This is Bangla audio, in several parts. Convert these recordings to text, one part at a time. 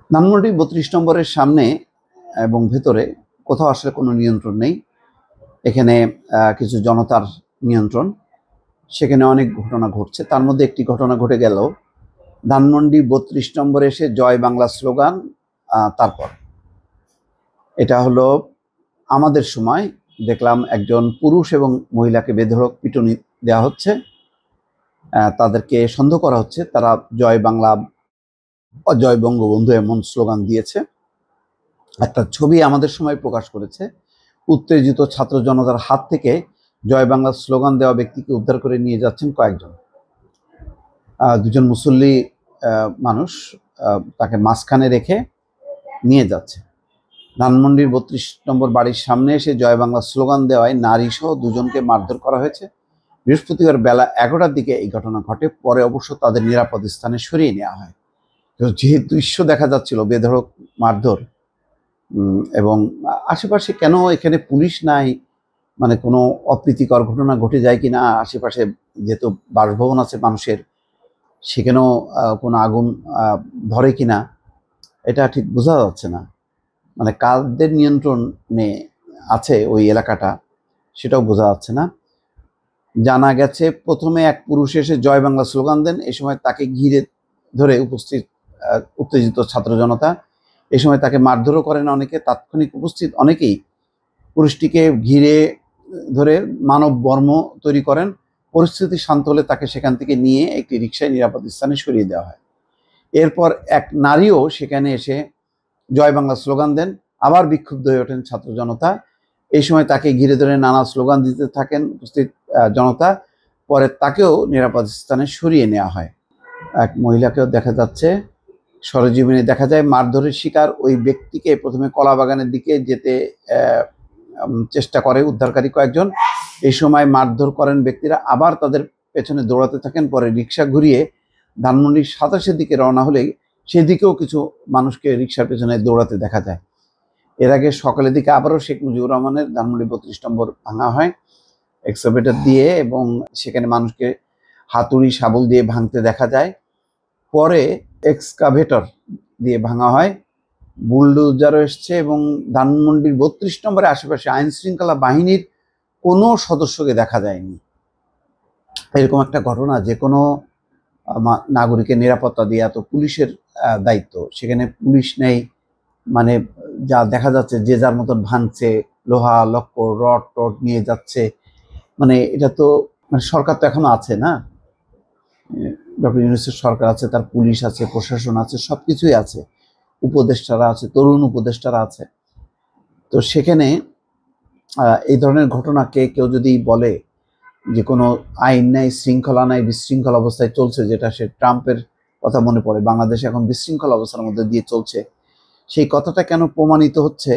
ধানমন্ডি ৩২ নম্বরের সামনে এবং ভেতরে কোথাও আসলে কোনো নিয়ন্ত্রণ নেই। এখানে কিছু জনতার নিয়ন্ত্রণ। সেখানে অনেক ঘটনা ঘটছে। তার মধ্যে একটি ঘটনা ঘটে গেল, ধানমন্ডি ৩২ নম্বরে এসে জয় বাংলা স্লোগান। তারপর এটা হলো আমাদের সময় দেখলাম একজন পুরুষ এবং মহিলাকে বেধড়ক পিটুনি দেওয়া হচ্ছে। তাদেরকে সন্দেহ করা হচ্ছে তারা জয় বাংলা, জয় বঙ্গবন্ধু এমন স্লোগান দিয়েছে। একটা ছবি আমাদের সময় প্রকাশ করেছে। উত্তেজিত ছাত্র জনতার হাত থেকে জয় বাংলা স্লোগান দেওয়া ব্যক্তিকে উদ্ধার করে নিয়ে যাচ্ছেন কয়েকজন। দুজন মুসল্লি মানুষ তাকে মাঝখানে রেখে নিয়ে যাচ্ছে। ধানমন্ডির ৩২ নম্বর বাড়ির সামনে এসে জয় বাংলা স্লোগান দেওয়ায় নারী সহ দুজনকে মারধর করা হয়েছে। বৃহস্পতিবার বেলা ১১টার দিকে এই ঘটনা ঘটে। পরে অবশ্য তাদের নিরাপদ স্থানে সরিয়ে নেওয়া হয়। যে দৃশ্য দেখা যাচ্ছিল, বেধড়ক মারধর, এবং আশেপাশে কেন এখানে পুলিশ নাই, মানে কোনো অপ্রীতিকর ঘটনা ঘটে যায় কিনা, আশেপাশে যেহেতু বাসভবন আছে মানুষের, সেখানেও কোনো আগুন ধরে কিনা, এটা ঠিক বোঝা যাচ্ছে না। মানে কাদের নিয়ন্ত্রণে আছে ওই এলাকাটা, সেটাও বোঝা যাচ্ছে না। জানা গেছে প্রথমে এক পুরুষ এসে জয় বাংলা স্লোগান দেন। এই সময় তাকে ঘিরে ধরে উপস্থিত উত্তেজিত ছাত্র জনতা। এই সময় তাকে মারধরও করেন অনেকে। তাৎক্ষণিক উপস্থিত অনেকেই পুরুষটিকে ঘিরে ধরে মানব বর্ম তৈরি করেন। পরিস্থিতি শান্ত হলে তাকে সেখান থেকে নিয়ে একটি রিকশায় নিরাপদ স্থানে সরিয়ে দেওয়া হয়। এরপর এক নারীও সেখানে এসে জয় বাংলা স্লোগান দেন। আবার বিক্ষুব্ধ হয়ে ওঠেন ছাত্র জনতা। এই সময় তাকে ঘিরে ধরে নানা স্লোগান দিতে থাকেন উপস্থিত জনতা। পরে তাকেও নিরাপদ স্থানে সরিয়ে নেওয়া হয়। এক মহিলাকেও দেখা যাচ্ছে, সরেজমিনে দেখা যায় মারধরের শিকার ওই ব্যক্তিকে প্রথমে কলা বাগানের দিকে যেতে চেষ্টা করে উদ্ধারকারী কয়েকজন। এই সময় মারধর করেন ব্যক্তিরা, আবার তাদের পেছনে দৌড়াতে থাকেন। পরে রিক্সা ঘুরিয়ে ধানমন্ডির ২৭-এর দিকে রওনা হলেই সেদিকেও কিছু মানুষকে রিক্সার পেছনে দৌড়াতে দেখা যায়। এর আগে সকালের দিকে আবারও শেখ মুজিবুর রহমানের ধানমন্ডি ৩২ নম্বর ভাঙা হয় এক্সকাভেটর দিয়ে, এবং সেখানে মানুষকে হাতুড়ি শাবল দিয়ে ভাঙতে দেখা যায়। পরে এক্সকাভেটর দিয়ে ভাঙা হয়, বুলডোজারও এসছে, এবং ধানমন্ডির ৩২ নম্বরের আশেপাশে আইন শৃঙ্খলা বাহিনীর কোনো সদস্যকে দেখা যায়নি। এরকম একটা ঘটনা যে কোনো নাগরিকের নিরাপত্তা দেওয়া তো পুলিশের দায়িত্ব, সেখানে পুলিশ নেই। মানে যা দেখা যাচ্ছে যে যার মতন ভাঙছে, লোহা লক্কর রড টড নিয়ে যাচ্ছে। মানে এটা তো, মানে সরকার তো এখনো আছে না, ডক্টর ইউনূসের সরকার আছে, তার পুলিশ আছে, প্রশাসন আছে, সব কিছুই আছে, উপদেষ্টারা আছে, তরুণ উপদেষ্টারা আছে। তো সেখানে এই ধরনের ঘটনাকে কেউ যদি বলে যে কোনো আইন নাই, শৃঙ্খলা নাই, বিশৃঙ্খল অবস্থায় চলছে, যেটা সে ট্রাম্পের কথা মনে পড়ে, বাংলাদেশ এখন বিশৃঙ্খল অবস্থার মধ্যে দিয়ে চলছে, সেই কথাটা কেন প্রমাণিত হচ্ছে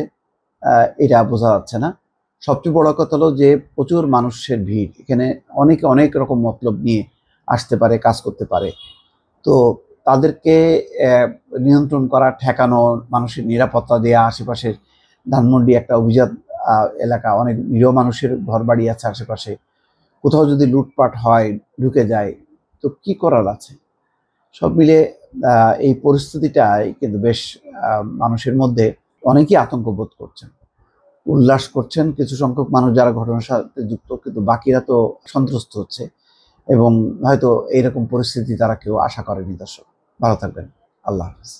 এটা বোঝা যাচ্ছে না। সবচেয়ে বড় কথা হলো যে প্রচুর মানুষের ভিড়, এখানে অনেকে অনেক রকম মতলব নিয়ে আসতে পারে, কাজ করতে পারে। তো তাদেরকে নিয়ন্ত্রণ করা, ঠেকানো, মানুষের নিরাপত্তা দেওয়া, আশেপাশের ধানমন্ডি একটা অভিজাত এলাকা, অনেক নিরীহ মানুষের ঘর বাড়ি আছে আশেপাশে, কোথাও যদি লুটপাট হয়, ঢুকে যায়, তো কি করার আছে? সব মিলে এই পরিস্থিতিটাই কিন্তু বেশ মানুষের মধ্যে অনেকেই আতঙ্ক বোধ করছেন, উল্লাস করছেন কিছু সংখ্যক মানুষ যারা ঘটনার সাথে যুক্ত, কিন্তু বাকিরা তো সন্ত্রস্ত হচ্ছে, এবং হয়তো এইরকম পরিস্থিতি তারা কেউ আশা করেনি। দর্শক, ভালো থাকবেন। আল্লাহ হাফেজ।